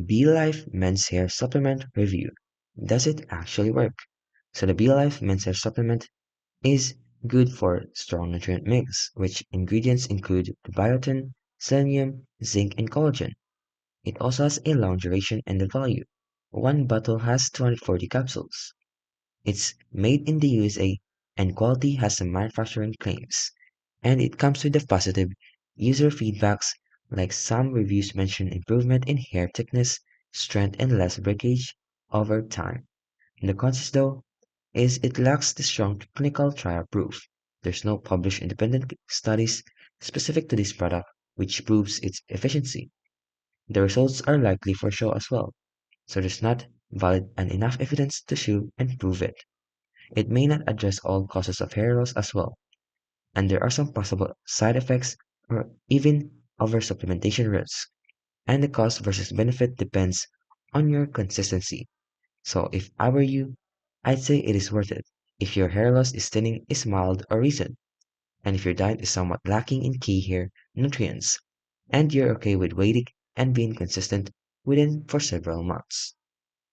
Be Life Men's Hair Supplement Review. Does it actually work? So the Be Life Men's Hair Supplement is good for strong nutrient mix, which ingredients include the biotin, selenium, zinc, and collagen. It also has a long duration and the value. One bottle has 240 capsules. It's made in the USA and quality has some manufacturing claims. And it comes with the positive user feedbacks like some reviews mention improvement in hair thickness, strength, and less breakage over time. The cons though is it lacks the strong clinical trial proof. There's no published independent studies specific to this product which proves its efficiency. The results are likely for show as well, so there's not valid and enough evidence to show and prove it. It may not address all causes of hair loss as well, and there are some possible side effects or even oversupplementation risks. And the cost versus benefit depends on your consistency. So if I were you, I'd say it is worth it if your hair loss is thinning is mild or recent, and if your diet is somewhat lacking in key hair nutrients, and you're okay with waiting and being consistent within for several months.